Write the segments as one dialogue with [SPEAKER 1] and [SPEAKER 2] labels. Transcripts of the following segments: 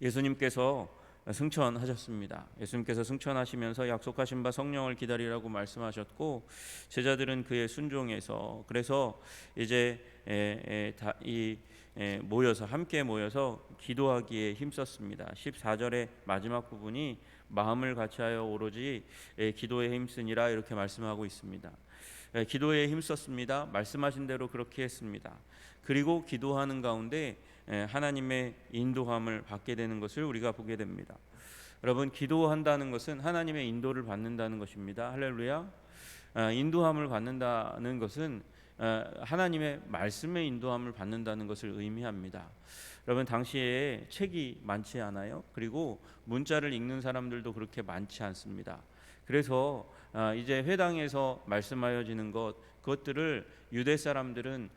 [SPEAKER 1] 예수님께서 승천하셨습니다. 예수님께서 승천하시면서 약속하신 바 성령을 기다리라고 말씀하셨고, 제자들은 그에 순종해서, 그래서 이제 모여서 함께 모여서 기도하기에 힘썼습니다. 14절의 마지막 부분이 마음을 같이하여 오로지 기도에 힘쓰니라 이렇게 말씀하고 있습니다. 기도에 힘썼습니다. 말씀하신 대로 그렇게 했습니다. 그리고 기도하는 가운데 하나님의 인도함을 받게 되는 것을 우리가 보게 됩니다. 여러분, 기도한다는 것은 하나님의 인도를 받는다는 것입니다. 할렐루야. 인도함을 받는다는 것은 하나님의 말씀의 인도함을 받는다는 것을 의미합니다. 여러분, 당시에 책이 많지 않아요. 그리고 문자를 읽는 사람들도 그렇게 많지 않습니다. 그래서 이제 회당에서 말씀하여지는 그것들을 유대 사람들은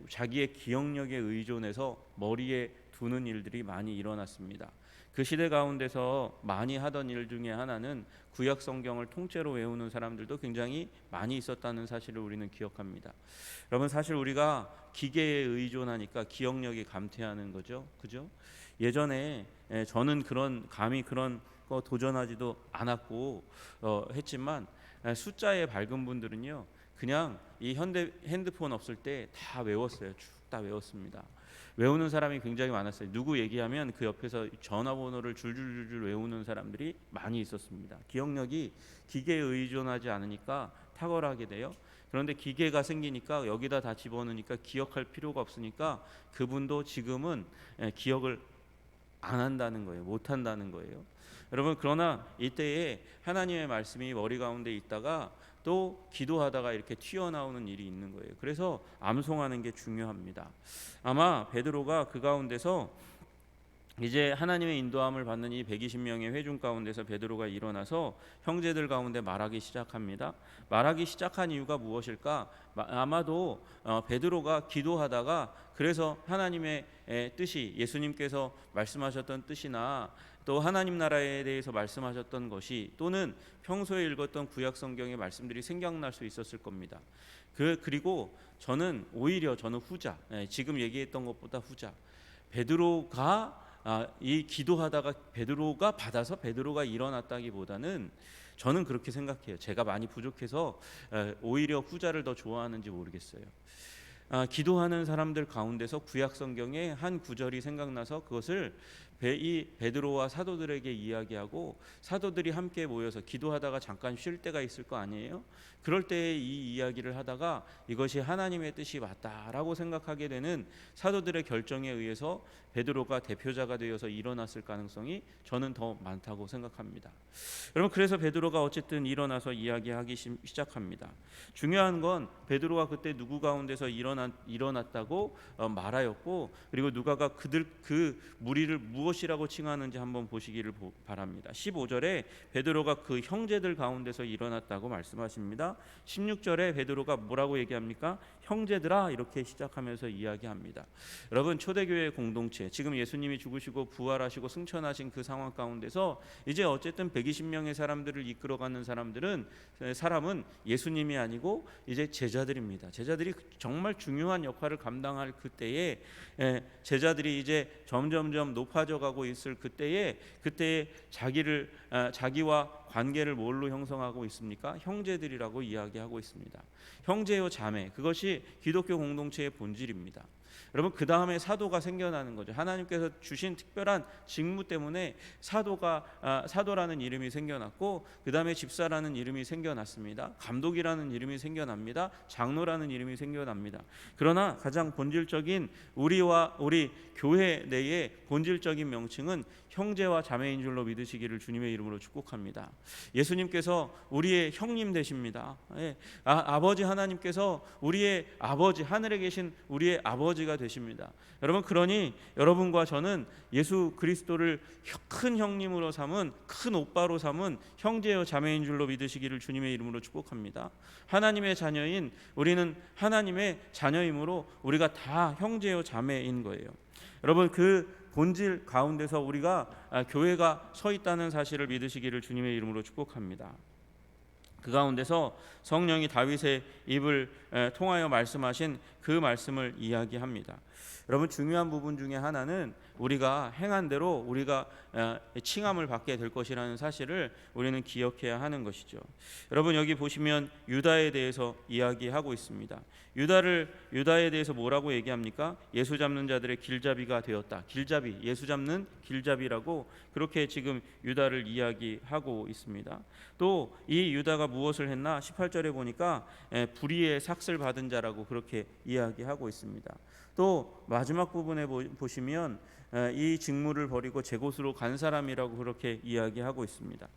[SPEAKER 1] 자기의 기억력에 의존해서 머리에 두는 일들이 많이 일어났습니다. 그 시대 가운데서 많이 하던 일 중에 하나는 구약 성경을 통째로 외우는 사람들도 굉장히 많이 있었다는 사실을 우리는 기억합니다. 여러분, 사실 우리가 기계에 의존하니까 기억력이 감퇴하는 거죠. 그죠? 예전에 저는 감히 그런 거 도전하지도 않았고 했지만 숫자에 밝은 분들은요, 그냥 이 핸드폰 없을 때 다 외웠어요. 쭉 다 외웠습니다. 외우는 사람이 굉장히 많았어요. 누구 얘기하면 그 옆에서 전화번호를 줄줄줄 외우는 사람들이 많이 있었습니다. 기억력이 기계에 의존하지 않으니까 탁월하게 돼요. 그런데 기계가 생기니까 여기다 다 집어넣으니까 기억할 필요가 없으니까 그분도 지금은 기억을 안 한다는 거예요. 못 한다는 거예요. 여러분, 그러나 이때에 하나님의 말씀이 머리 가운데 있다가 또 기도하다가 이렇게 튀어나오는 일이 있는 거예요. 그래서 암송하는 게 중요합니다. 아마 베드로가 그 가운데서 이제 하나님의 인도함을 받는 이 120명의 회중 가운데서 베드로가 일어나서 형제들 가운데 말하기 시작합니다. 말하기 시작한 이유가 무엇일까? 아마도 베드로가 기도하다가 그래서 하나님의 뜻이, 예수님께서 말씀하셨던 뜻이나 또 하나님 나라에 대해서 말씀하셨던 것이, 또는 평소에 읽었던 구약 성경의 말씀들이 생각날 수 있었을 겁니다. 그리고 저는 후자, 지금 얘기했던 것보다 후자, 베드로가 이 기도하다가 베드로가 받아서 베드로가 일어났다기보다는 저는 그렇게 생각해요. 제가 많이 부족해서 오히려 후자를 더 좋아하는지 모르겠어요. 기도하는 사람들 가운데서 구약 성경의 한 구절이 생각나서 그것을 이 베드로와 사도들에게 이야기하고, 사도들이 함께 모여서 기도하다가 잠깐 쉴 때가 있을 거 아니에요. 그럴 때에 이 이야기를 하다가 이것이 하나님의 뜻이 맞다라고 생각하게 되는 사도들의 결정에 의해서 베드로가 대표자가 되어서 일어났을 가능성이 저는 더 많다고 생각합니다. 여러분, 그래서 베드로가 어쨌든 일어나서 이야기하기 시작합니다. 중요한 건 베드로가 그때 누구 가운데서 일어났다고 말하였고, 그리고 누가가 그 무리를 무엇이라고 칭하는지 한번 보시기를 바랍니다. 15절에 베드로가 그 형제들 가운데서 일어났다고 말씀하십니다. 16절에 베드로가 뭐라고 얘기합니까? 형제들아, 이렇게 시작하면서 이야기합니다. 여러분, 초대교회 공동체, 지금 예수님이 죽으시고 부활하시고 승천하신 그 상황 가운데서 이제 어쨌든 120명의 사람들을 이끌어가는 사람은 예수님이 아니고 이제 제자들입니다. 제자들이 정말 중요한 역할을 감당할 그때에 제자들이 이제 점점점 높아져 가고 있을 그때에 자기와 관계를 뭘로 형성하고 있습니까? 형제들이라고 이야기하고 있습니다. 형제요 자매, 그것이 기독교 공동체의 본질입니다. 여러분, 그 다음에 사도가 생겨나는 거죠. 하나님께서 주신 특별한 직무 때문에 사도라는 이름이 생겨났고, 그 다음에 집사라는 이름이 생겨났습니다. 감독이라는 이름이 생겨납니다. 장로라는 이름이 생겨납니다. 그러나 가장 본질적인 우리 교회 내의 본질적인 명칭은 형제와 자매인 줄로 믿으시기를 주님의 이름으로 축복합니다. 예수님께서 우리의 형님 되십니다. 아버지 하나님께서 우리의 아버지, 하늘에 계신 우리의 아버지가 되십니다. 여러분, 그러니 여러분과 저는 예수 그리스도를 큰 형님으로 삼은, 큰 오빠로 삼은 형제여 자매인 줄로 믿으시기를 주님의 이름으로 축복합니다. 하나님의 자녀인 우리는 하나님의 자녀이므로 우리가 다 형제여 자매인 거예요. 여러분, 그 본질 가운데서 우리가 교회가 서 있다는 사실을 믿으시기를 주님의 이름으로 축복합니다. 그 가운데서 성령이 다윗의 입을 통하여 말씀하신 그 말씀을 이야기합니다. 여러분, 중요한 부분 중에 하나는 우리가 행한 대로 우리가 칭함을 받게 될 것이라는 사실을 우리는 기억해야 하는 것이죠. 여러분, 여기 보시면 유다에 대해서 이야기하고 있습니다. 유다에 대해서 뭐라고 얘기합니까? 예수 잡는 자들의 길잡이가 되었다. 길잡이, 예수 잡는 길잡이라고 그렇게 지금 유다를 이야기하고 있습니다. 또 이 유다가 무엇을 했나? 18절에 보니까 불의의 삭슬 받은 자라고 그렇게 이야기하고 있습니다. 또 마지막 부분에 보시면 이 직무를 버리고 제 곳으로 간 사람이라고 그렇게 이야기하고 있습니다.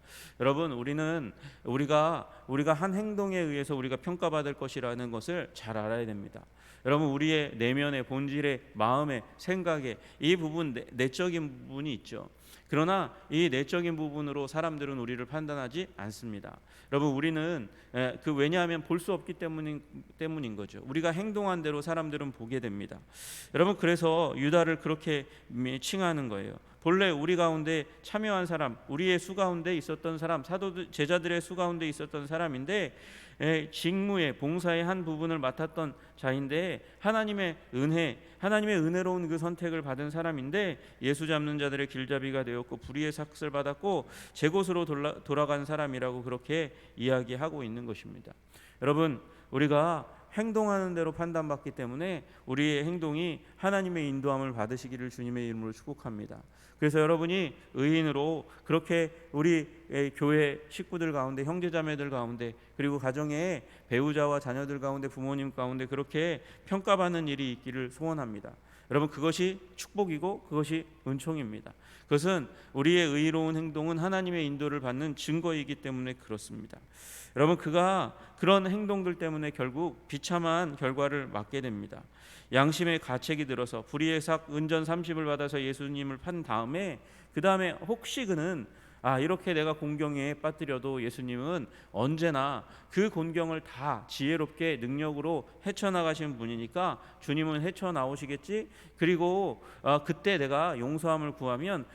[SPEAKER 1] 여러분, 우리가 한 행동에 의해서 우리가 평가받을 것이라는 것을 잘 알아야 됩니다. 여러분, 우리의 내면의 본질의 마음의 생각에 이 부분, 내적인 부분이 있죠. 그러나 이 내적인 부분으로 사람들은 우리를 판단하지 않습니다. 여러분, 우리는 왜냐하면 볼 수 없기 때문인 거죠. 우리가 행동한 대로 사람들은 보게 됩니다. 여러분, 그래서 유다를 그렇게 칭하는 거예요. 본래 우리 가운데 참여한 사람, 우리의 수 가운데 있었던 사람, 제자들의 수 가운데 있었던 사람인데 직무의 봉사의 한 부분을 맡았던 자인데 하나님의 은혜로운 그 선택을 받은 사람인데 예수 잡는 자들의 길잡이가 되었고 불의의 삭슬 받았고 제 곳으로 돌아간 사람이라고 그렇게 이야기하고 있는 것입니다. 여러분, 우리가 행동하는 대로 판단받기 때문에 우리의 행동이 하나님의 인도함을 받으시기를 주님의 이름으로 축복합니다. 그래서 여러분이 의인으로 그렇게 우리 교회 식구들 가운데, 형제자매들 가운데, 그리고 가정의 배우자와 자녀들 가운데, 부모님 가운데 그렇게 평가받는 일이 있기를 소원합니다. 여러분, 그것이 축복이고 그것이 은총입니다. 그것은 우리의 의로운 행동은 하나님의 인도를 받는 증거이기 때문에 그렇습니다. 여러분, 그가 그런 행동들 때문에 결국 비참한 결과를 맞게 됩니다. 양심의 가책이 들어서 불의의 은전 30을 받아서 예수님을 판 다음에 그 다음에 혹시 그는 이렇게 내가 공경에 빠뜨려도 예수님은 언제나 그 곤경을 다 지혜롭게 능력으로 헤쳐나가시는 분이니까 주님은 헤쳐나오시겠지. 그리고 그때 내가 용서함을 구하면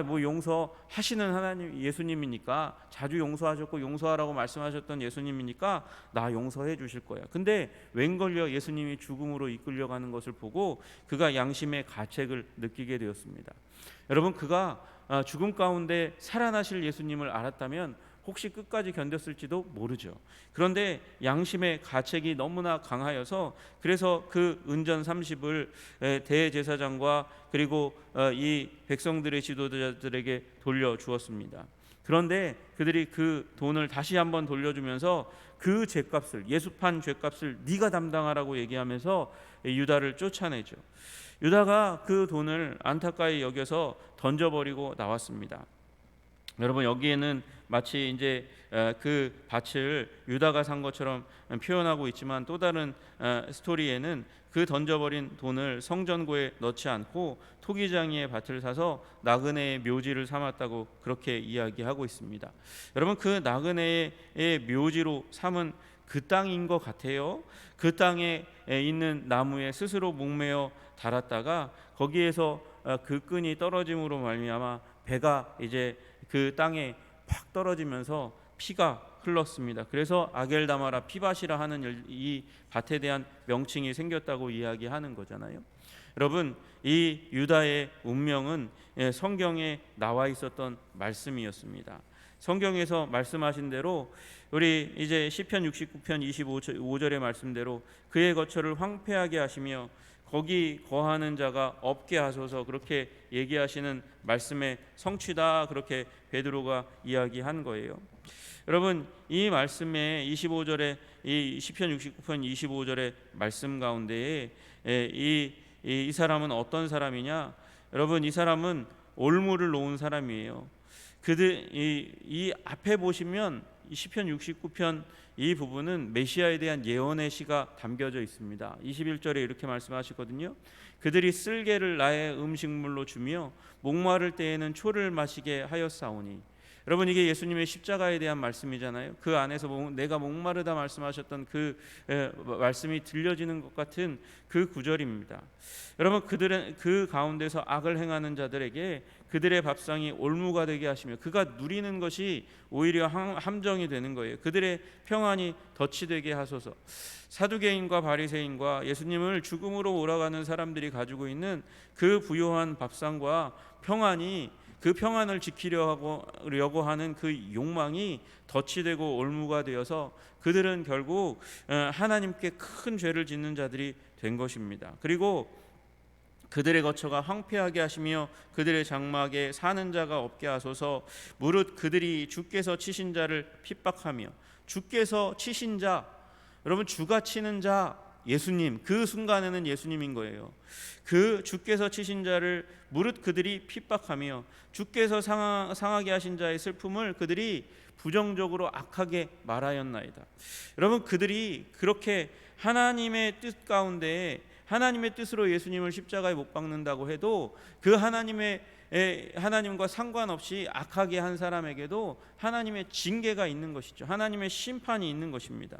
[SPEAKER 1] 뭐 용서하시는 하나님 예수님이니까, 자주 용서하셨고 용서하라고 말씀하셨던 예수님이니까 나 용서해 주실 거야. 근데 웬걸요, 예수님이 죽음으로 이끌려가는 것을 보고 그가 양심의 가책을 느끼게 되었습니다. 여러분, 그가 죽음 가운데 살아나실 예수님을 알았다면 혹시 끝까지 견뎠을지도 모르죠. 그런데 양심의 가책이 너무나 강하여서 그래서 그 은전 30을 대제사장과 그리고 이 백성들의 지도자들에게 돌려주었습니다. 그런데 그들이 그 돈을 다시 한번 돌려주면서 그 죄값을, 예수판 죄값을 네가 담당하라고 얘기하면서 유다를 쫓아내죠. 유다가 그 돈을 안타까이 여겨서 던져버리고 나왔습니다. 여러분, 여기에는 마치 이제 그 밭을 유다가 산 것처럼 표현하고 있지만 또 다른 스토리에는 그 던져버린 돈을 성전고에 넣지 않고 토기장이의 밭을 사서 나그네의 묘지를 삼았다고 그렇게 이야기하고 있습니다. 여러분, 그 나그네의 묘지로 삼은 그 땅인 것 같아요. 그 땅에 있는 나무에 스스로 목매어 달았다가 거기에서 그 끈이 떨어짐으로 말미암아 배가 이제 그 땅에 팍 떨어지면서 피가 흘렀습니다. 그래서 아겔다마라 피밭이라 하는 이 밭에 대한 명칭이 생겼다고 이야기하는 거잖아요. 여러분, 이 유다의 운명은 성경에 나와 있었던 말씀이었습니다. 성경에서 말씀하신 대로 우리 이제 시편 69편 25절의 말씀대로 그의 거처를 황폐하게 하시며 거기 거하는 자가 없게 하소서, 그렇게 얘기하시는 말씀의 성취다, 그렇게 베드로가 이야기한 거예요. 여러분, 이 말씀에 25절에 이 시편 69편 25절의 말씀 가운데에 이 사람은 어떤 사람이냐? 여러분, 이 사람은 올무를 놓은 사람이에요. 이 앞에 보시면 이 시편 69편 이 부분은 메시아에 대한 예언의 시가 담겨져 있습니다. 21절에 이렇게 말씀하시거든요. 그들이 쓸개를 나의 음식물로 주며 목마를 때에는 초를 마시게 하였사오니. 여러분, 이게 예수님의 십자가에 대한 말씀이잖아요. 그 안에서 내가 목마르다 말씀하셨던 그 말씀이 들려지는 것 같은 그 구절입니다. 여러분, 그들은 그 가운데서 악을 행하는 자들에게 그들의 밥상이 올무가 되게 하시며 그가 누리는 것이 오히려 함정이 되는 거예요. 그들의 평안이 덫이 되게 하소서. 사두개인과 바리새인과 예수님을 죽음으로 몰아가는 사람들이 가지고 있는 그 부요한 밥상과 평안이, 그 평안을 지키려고 하는 그 욕망이 덫이 되고 올무가 되어서 그들은 결국 하나님께 큰 죄를 짓는 자들이 된 것입니다. 그리고 그들의 거처가 황폐하게 하시며 그들의 장막에 사는 자가 없게 하소서. 무릇 그들이 주께서 치신 자를 핍박하며, 주께서 치신 자, 여러분, 주가 치는 자 예수님, 그 순간에는 예수님인 거예요. 그 주께서 치신 자를 무릇 그들이 핍박하며 주께서 상하게 하신 자의 슬픔을 그들이 부정적으로 악하게 말하였나이다. 여러분, 그들이 그렇게 하나님의 뜻 가운데 하나님의 뜻으로 예수님을 십자가에 못 박는다고 해도 그 하나님과 상관없이 악하게 한 사람에게도 하나님의 징계가 있는 것이죠. 하나님의 심판이 있는 것입니다.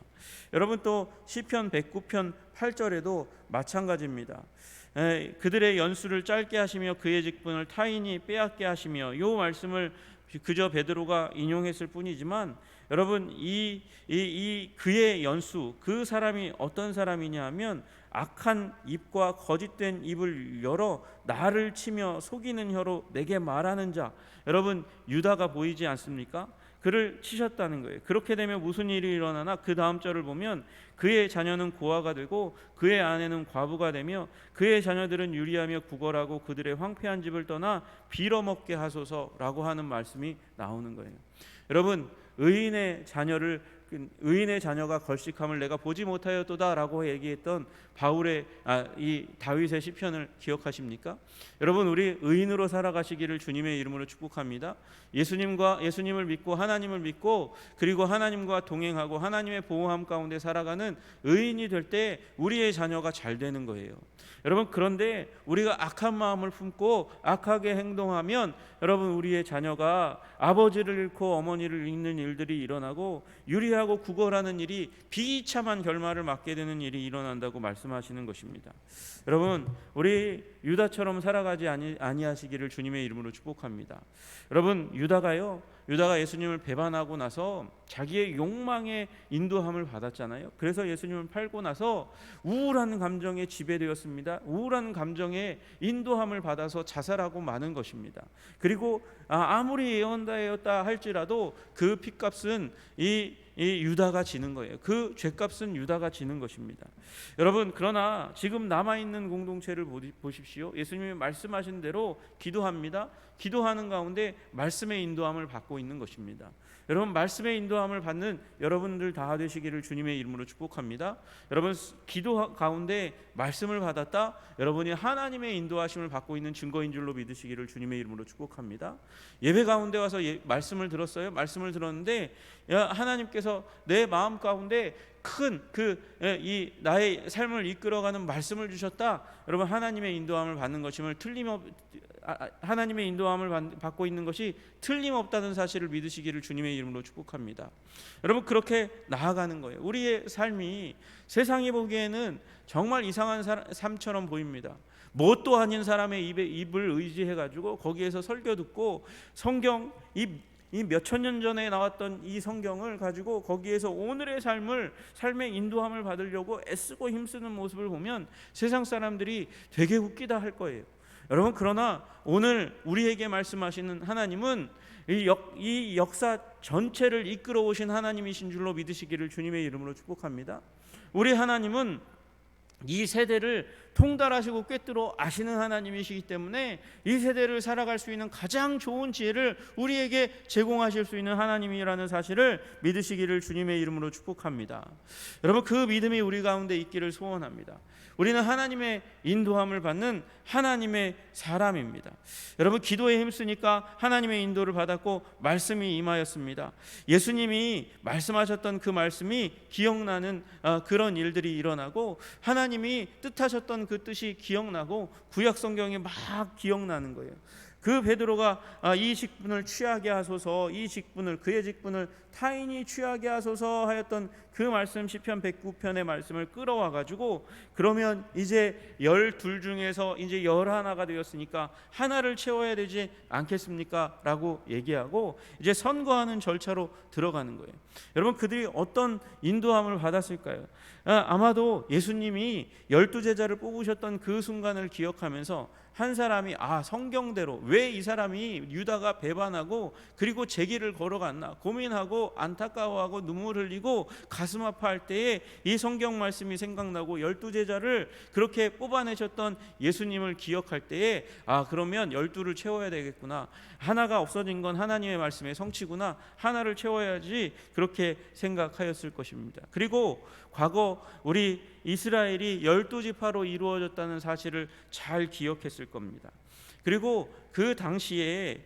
[SPEAKER 1] 여러분, 또 시편 109편 8절에도 마찬가지입니다. 그들의 연수를 짧게 하시며 그의 직분을 타인이 빼앗게 하시며, 이 말씀을 그저 베드로가 인용했을 뿐이지만, 여러분, 이 그의 연수, 그 사람이 어떤 사람이냐 하면 악한 입과 거짓된 입을 열어 나를 치며 속이는 혀로 내게 말하는 자. 여러분, 유다가 보이지 않습니까? 그를 치셨다는 거예요. 그렇게 되면 무슨 일이 일어나나, 그 다음 절을 보면 그의 자녀는 고아가 되고 그의 아내는 과부가 되며 그의 자녀들은 유리하며 구걸하고 그들의 황폐한 집을 떠나 빌어먹게 하소서라고 하는 말씀이 나오는 거예요. 여러분, 의인의 자녀가 걸식함을 내가 보지 못하였도다라고 얘기했던 이 다윗의 시편을 기억하십니까? 여러분, 우리 의인으로 살아가시기를 주님의 이름으로 축복합니다. 예수님을 믿고 하나님을 믿고 그리고 하나님과 동행하고 하나님의 보호함 가운데 살아가는 의인이 될 때 우리의 자녀가 잘 되는 거예요. 여러분, 그런데 우리가 악한 마음을 품고 악하게 행동하면 여러분, 우리의 자녀가 아버지를 잃고 어머니를 잃는 일들이 일어나고 유리하고 구걸하는 일이 비참한 결말을 맞게 되는 일이 일어난다고 말씀하시는 것입니다. 여러분, 우리 유다처럼 살아가지 아니하시기를 주님의 이름으로 축복합니다. 여러분, 유다가 예수님을 배반하고 나서 자기의 욕망의 인도함을 받았잖아요. 그래서 예수님을 팔고 나서 우울한 감정에 지배되었습니다. 우울한 감정에 인도함을 받아서 자살하고 마는 것입니다. 그리고 아무리 예언자였다 할지라도 그 핏값은 이 유다가 지는 거예요. 그 죄값은 유다가 지는 것입니다. 여러분, 그러나 지금 남아있는 공동체를 보십시오. 예수님이 말씀하신 대로 기도합니다. 기도하는 가운데 말씀의 인도함을 받고 있는 것입니다. 여러분, 말씀의 인도함을 받는 여러분들 다 되시기를 주님의 이름으로 축복합니다. 여러분, 기도 가운데 말씀을 받았다, 여러분이 하나님의 인도하심을 받고 있는 증거인 줄로 믿으시기를 주님의 이름으로 축복합니다. 예배 가운데 와서 말씀을 들었어요. 말씀을 들었는데 하나님께서 내 마음 가운데 큰 이 나의 삶을 이끌어가는 말씀을 주셨다. 여러분, 하나님의 인도함을 받는 것임을 하나님의 인도함을 받고 있는 것이 틀림없다는 사실을 믿으시기를 주님의 이름으로 축복합니다. 여러분, 그렇게 나아가는 거예요. 우리의 삶이 세상이 보기에는 정말 이상한 삶처럼 보입니다. 뭣도 아닌 사람의 입을 의지해가지고 거기에서 설교 듣고 성경 이 몇천 년 전에 나왔던 이 성경을 가지고 거기에서 오늘의 삶의 인도함을 받으려고 애쓰고 힘쓰는 모습을 보면 세상 사람들이 되게 웃기다 할 거예요. 여러분, 그러나 오늘 우리에게 말씀하시는 하나님은 이 역사 전체를 이끌어 오신 하나님이신 줄로 믿으시기를 주님의 이름으로 축복합니다. 우리 하나님은 이 세대를 통달하시고 꿰뚫어 아시는 하나님이시기 때문에 이 세대를 살아갈 수 있는 가장 좋은 지혜를 우리에게 제공하실 수 있는 하나님이라는 사실을 믿으시기를 주님의 이름으로 축복합니다. 여러분, 그 믿음이 우리 가운데 있기를 소원합니다. 우리는 하나님의 인도함을 받는 하나님의 사람입니다. 여러분, 기도에 힘쓰니까 하나님의 인도를 받았고 말씀이 임하였습니다. 예수님이 말씀하셨던 그 말씀이 기억나는 그런 일들이 일어나고 하나님이 뜻하셨던 그 뜻이 기억나고 구약 성경이 막 기억나는 거예요. 그 베드로가 이 직분을 취하게 하소서, 이 직분을, 그의 직분을 타인이 취하게 하소서 하였던 그 말씀, 시편 109편의 말씀을 끌어와 가지고, 그러면 이제 12 중에서 이제 11가 되었으니까 하나를 채워야 되지 않겠습니까? 라고 얘기하고 이제 선거하는 절차로 들어가는 거예요. 여러분, 그들이 어떤 인도함을 받았을까요? 아마도 예수님이 12제자를 뽑으셨던 그 순간을 기억하면서 한 사람이 성경대로 왜 이 사람이 유다가 배반하고 그리고 제 길을 걸어갔나 고민하고 안타까워하고 눈물 흘리고 가슴 아파할 때에 이 성경 말씀이 생각나고 12제자를 그렇게 뽑아내셨던 예수님을 기억할 때에 그러면 12를 채워야 되겠구나, 하나가 없어진 건 하나님의 말씀의 성취구나, 하나를 채워야지, 그렇게 생각하였을 것입니다. 그리고 과거 우리 이스라엘이 12지파로 이루어졌다는 사실을 잘 기억했을 겁니다. 그리고 그 당시에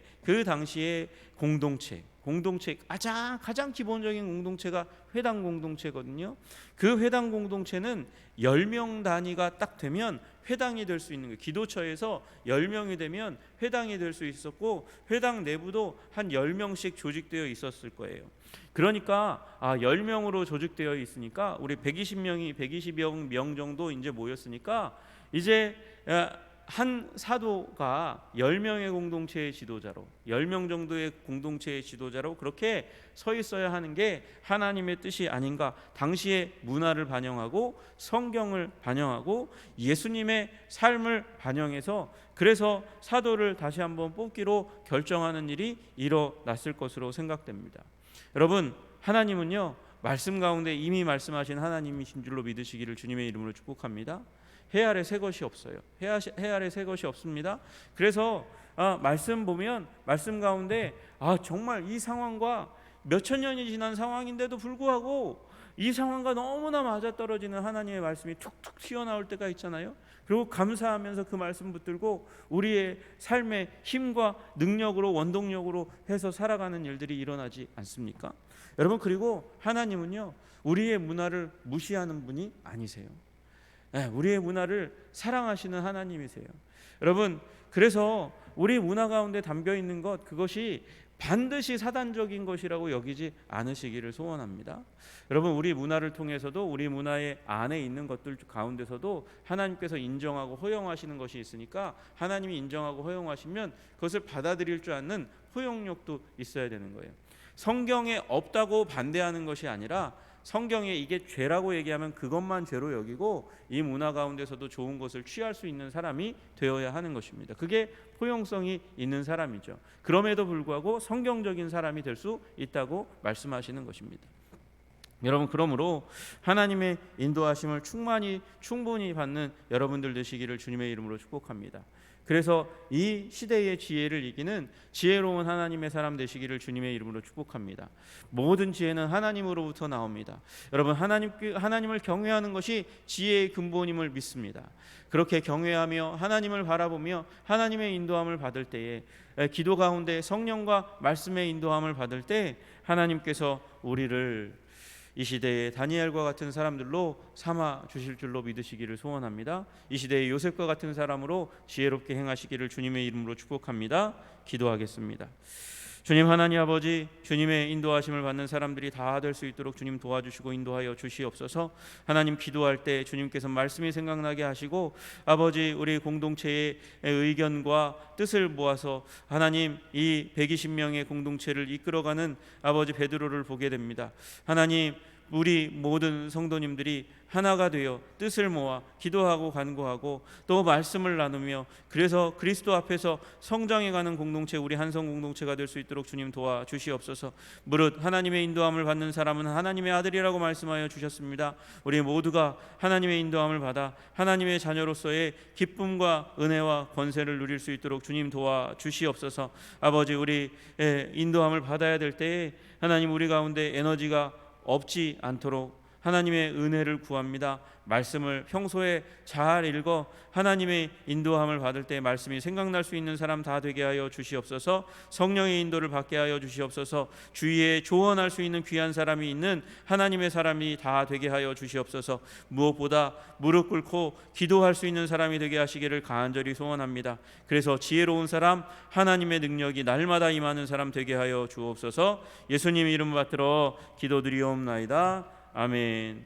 [SPEAKER 1] 공동체 가장 기본적인 공동체가 회당 공동체거든요. 그 회당 공동체는 10명 단위가 딱 되면 회당이 될 수 있는 거예요. 기도처에서 10명이 되면 회당이 될 수 있었고, 회당 내부도 한 10명씩 조직되어 있었을 거예요. 그러니까 10명으로 조직되어 있으니까 우리 120여 명 정도 이제 모였으니까 이제 한 사도가 10명의 공동체의 지도자로, 10명 정도의 공동체의 지도자로 그렇게 서 있어야 하는 게 하나님의 뜻이 아닌가. 당시의 문화를 반영하고 성경을 반영하고 예수님의 삶을 반영해서, 그래서 사도를 다시 한번 뽑기로 결정하는 일이 일어났을 것으로 생각됩니다. 여러분, 하나님은요, 말씀 가운데 이미 말씀하신 하나님이신 줄로 믿으시기를 주님의 이름으로 축복합니다. 해 아래 새 것이 없어요. 해 아래 새 것이 없습니다. 그래서 말씀 보면 말씀 가운데 정말 이 상황과 몇천 년이 지난 상황인데도 불구하고 이 상황과 너무나 맞아떨어지는 하나님의 말씀이 툭툭 튀어나올 때가 있잖아요. 그리고 감사하면서 그 말씀 붙들고 우리의 삶의 힘과 능력으로, 원동력으로 해서 살아가는 일들이 일어나지 않습니까? 여러분, 그리고 하나님은요, 우리의 문화를 무시하는 분이 아니세요. 우리의 문화를 사랑하시는 하나님이세요. 여러분, 그래서 우리 문화 가운데 담겨 있는 것, 그것이 반드시 사단적인 것이라고 여기지 않으시기를 소원합니다. 여러분, 우리 문화를 통해서도, 우리 문화의 안에 있는 것들 가운데서도 하나님께서 인정하고 허용하시는 것이 있으니까, 하나님이 인정하고 허용하시면 그것을 받아들일 줄 아는 포용력도 있어야 되는 거예요. 성경에 없다고 반대하는 것이 아니라 성경에 이게 죄라고 얘기하면 그것만 죄로 여기고 이 문화 가운데서도 좋은 것을 취할 수 있는 사람이 되어야 하는 것입니다. 그게 포용성이 있는 사람이죠. 그럼에도 불구하고 성경적인 사람이 될 수 있다고 말씀하시는 것입니다. 여러분, 그러므로 하나님의 인도하심을 충분히 받는 여러분들 되시기를 주님의 이름으로 축복합니다. 그래서 이 시대의 지혜를 이기는 지혜로운 하나님의 사람 되시기를 주님의 이름으로 축복합니다. 모든 지혜는 하나님으로부터 나옵니다. 여러분, 하나님을 경외하는 것이 지혜의 근본임을 믿습니다. 그렇게 경외하며 하나님을 바라보며 하나님의 인도함을 받을 때에, 기도 가운데 성령과 말씀의 인도함을 받을 때 하나님께서 우리를 이 시대의 다니엘과 같은 사람들로 삼아 주실 줄로 믿으시기를 소원합니다. 이 시대의 요셉과 같은 사람으로 지혜롭게 행하시기를 주님의 이름으로 축복합니다. 기도하겠습니다. 주님 하나님 아버지, 주님의 인도하심을 받는 사람들이 다 될 수 있도록 주님 도와주시고 인도하여 주시옵소서. 하나님, 기도할 때 주님께서 말씀이 생각나게 하시고, 아버지, 우리 공동체의 의견과 뜻을 모아서 하나님, 이 120명의 공동체를 이끌어가는 아버지 베드로를 보게 됩니다. 하나님, 우리 모든 성도님들이 하나가 되어 뜻을 모아 기도하고 간구하고 또 말씀을 나누며, 그래서 그리스도 앞에서 성장해가는 공동체, 우리 한성 공동체가 될 수 있도록 주님 도와주시옵소서. 무릇 하나님의 인도함을 받는 사람은 하나님의 아들이라고 말씀하여 주셨습니다. 우리 모두가 하나님의 인도함을 받아 하나님의 자녀로서의 기쁨과 은혜와 권세를 누릴 수 있도록 주님 도와주시옵소서. 아버지, 우리 인도함을 받아야 될 때에 하나님, 우리 가운데 에너지가 없지 않도록 하나님의 은혜를 구합니다. 말씀을 평소에 잘 읽어 하나님의 인도함을 받을 때 말씀이 생각날 수 있는 사람 다 되게 하여 주시옵소서. 성령의 인도를 받게 하여 주시옵소서. 주위에 조언할 수 있는 귀한 사람이 있는 하나님의 사람이 다 되게 하여 주시옵소서. 무엇보다 무릎 꿇고 기도할 수 있는 사람이 되게 하시기를 간절히 소원합니다. 그래서 지혜로운 사람, 하나님의 능력이 날마다 임하는 사람 되게 하여 주옵소서. 예수님 이름 받들어 기도드리옵나이다. 아멘.